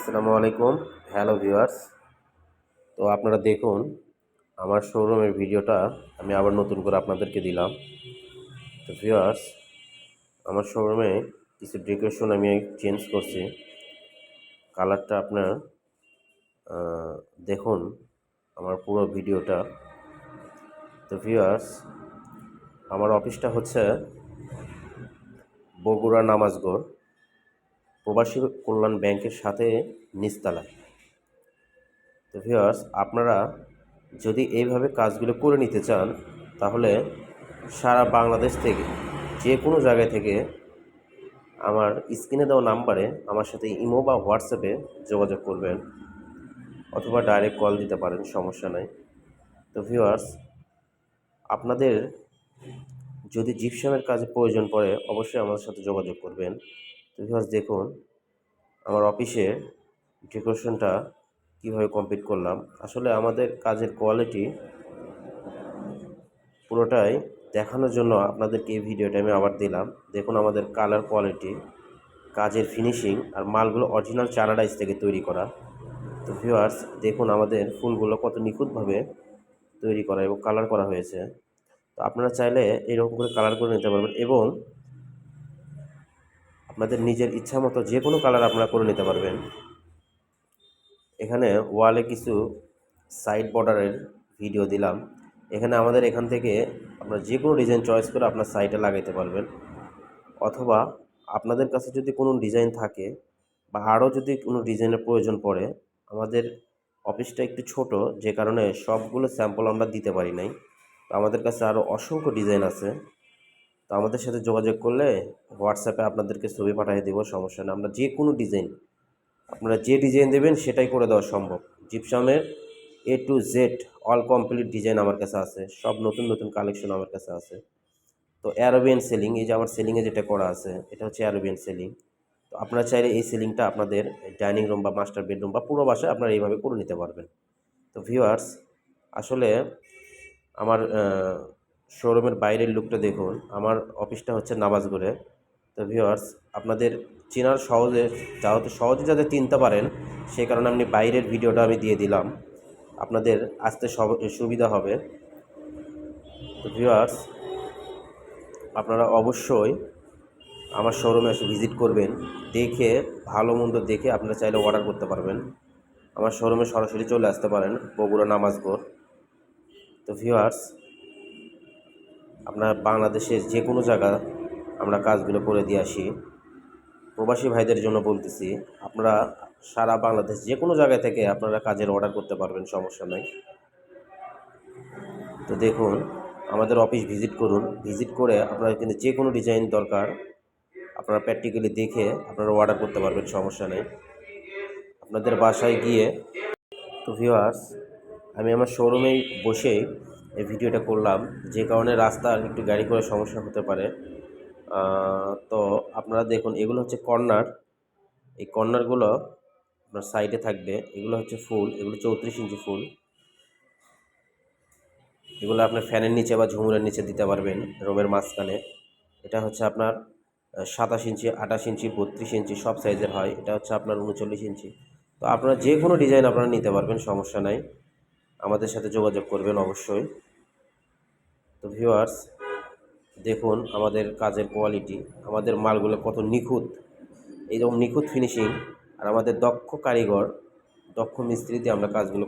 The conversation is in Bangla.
আসসালামু আলাইকুম। Hello viewers. তো আপনারা দেখুন আমার শোরুমের ভিডিওটা আমি আবার নতুন করে আপনাদেরকে দিলাম। তো ভিউয়ার্স, আমার শোরুমে কিছু ডেকোরেশন আমি চেঞ্জ করছি। কালারটা আপনার দেখুন আমার পুরো ভিডিওটা। তো ভিউয়ার্স, আমার অফিসটা হচ্ছে বগুড়া নামাজগড় প্রবাসী কল্যাণ ব্যাংকের সাথে নিচতলায়। তো ভিউয়ার্স, আপনারা যদি এইভাবে কাজগুলো করে নিতে চান তাহলে সারা বাংলাদেশ থেকে যে কোনো জায়গায় থেকে আমার স্ক্রিনে দেওয়া নাম্বারে আমার সাথে ইমো বা হোয়াটসঅ্যাপে যোগাযোগ করবেন, অথবা ডাইরেক্ট কল দিতে পারেন, সমস্যা নাই। তো ভিউয়ার্স, আপনাদের যদি জিপসামের কাজে প্রয়োজন পড়ে অবশ্যই আমাদের সাথে যোগাযোগ করবেন। তো ভিউয়ার্স দেখুন আমার অফিসে ডেকোরেশনটা কীভাবে কমপ্লিট করলাম। আসলে আমাদের কাজের কোয়ালিটি পুরোটাই দেখানোর জন্য আপনাদেরকে এই ভিডিওটা আমি আবার দিলাম। দেখুন আমাদের কালার কোয়ালিটি, কাজের ফিনিশিং আর মালগুলো অরিজিনাল চায়না ডাইস থেকে তৈরি করা। তো ভিউয়ার্স দেখুন আমাদের ফুলগুলো কত নিখুঁতভাবে তৈরি করা এবং কালার করা হয়েছে। তো আপনারা চাইলে এরকম করে কালার করে নিতে পারবেন এবং আপনাদের নিজের ইচ্ছা মতো যে কোনো কালার আপনারা করে নিতে পারবেন। এখানে ওয়ালে কিছু সাইড বর্ডারের ভিডিও দিলাম। এখানে আমাদের এখান থেকে আপনারা যে কোনো ডিজাইন চয়েস করে আপনার সাইডে লাগাইতে পারবেন, অথবা আপনাদের কাছে যদি কোনো ডিজাইন থাকে বা আরও যদি কোনো ডিজাইনের প্রয়োজন পড়ে, আমাদের অফিসটা একটু ছোট, যে কারণে সবগুলো স্যাম্পল আমরা দিতে পারি নাই। তো আমাদের কাছে আরও অসংখ্য ডিজাইন আছে। তো আমাদের সাথে যোগাযোগ করলে হোয়াটসঅ্যাপে আপনাদেরকে ছবি পাঠিয়ে দেবো, সমস্যা নেই। আমরা যে কোনো ডিজাইন, আপনারা যে ডিজাইন দেবেন সেটাই করে দেওয়া সম্ভব। জিপসামের A to Z all complete design আমার কাছে আছে, সব নতুন নতুন কালেকশন আমার কাছে আছে। তো অ্যারাবিয়ান সিলিং, এই যে আমার সিলিংয়ে যেটা করা আছে এটা হচ্ছে অ্যারাবিয়ান সিলিং। তো আপনারা চাইলে এই সিলিংটা আপনাদের ডাইনিং রুম বা মাস্টার বেডরুম বা পুরো বাসায় আপনারা এইভাবে করে নিতে পারবেন। তো ভিউয়ার্স, আসলে আমার শোরুমের বাইরের লুকটা দেখুন। আমার অফিসটা হচ্ছে নামাজগড়ে। তো ভিউয়ার্স, আপনাদের চেনার সহজে সহজে যাতে চিনতে পারেন সেই কারণে আমি বাইরের ভিডিওটা আমি দিয়ে দিলাম, আপনাদের আসতে সুবিধা হবে। তো ভিউয়ার্স, আপনারা অবশ্যই আমার শোরুমে এসে ভিজিট করবেন, দেখে ভালো মন্দ দেখে আপনারা চাইলে অর্ডার করতে পারবেন। আমার শোরুমে সরাসরি চলে আসতে পারেন বগুড়া নামাজগড়। তো ভিউয়ার্স, আপনার বাংলাদেশের যে কোনো জায়গা আমরা কাজগুলো করে দিয়ে আসি। প্রবাসী ভাইদের জন্য বলতেছি, আপনারা সারা বাংলাদেশ যে কোনো জায়গা থেকে আপনারা কাজের অর্ডার করতে পারবেন, সমস্যা নেই। তো দেখুন আমাদের অফিস ভিজিট করুন, ভিজিট করে আপনারা কিন্তু যে কোনো ডিজাইন দরকার আপনারা প্র্যাকটিক্যালি দেখে আপনারা অর্ডার করতে পারবেন, সমস্যা নেই আপনাদের বাসায় গিয়ে। তো ভিউয়ার্স, আমি আমার শোরুমেই বসেই এই ভিডিওটা করলাম, যে কারণে রাস্তার একটু গাড়ি করে সমস্যা হতে পারে। তো আপনারা দেখুন এগুলো হচ্ছে কর্নার, এই কর্নারগুলো আপনার সাইডে থাকবে। এগুলো হচ্ছে ফুল, এগুলো 34 ইঞ্চি ফুল। এগুলো আপনার ফ্যানের নিচে বা ঝুমুরের নিচে দিতে পারবেন রুমের মাঝখানে। এটা হচ্ছে আপনার 27 ইঞ্চি, 28 ইঞ্চি, 32 ইঞ্চি সব সাইজের হয়। এটা হচ্ছে আপনার 39 ইঞ্চি। তো আপনারা যে কোনো ডিজাইন আপনারা নিতে পারবেন, সমস্যা নাই। আমাদের সাথে যোগাযোগ করবেন অবশ্যই। তো ভিউয়ার্স দেখুন আমাদের কাজের কোয়ালিটি, আমাদের মালগুলো কত নিখুঁত, এইরকম নিখুঁত ফিনিশিং, আর আমাদের দক্ষ কারিগর, দক্ষ মিস্ত্রি দিয়ে আমরা কাজগুলো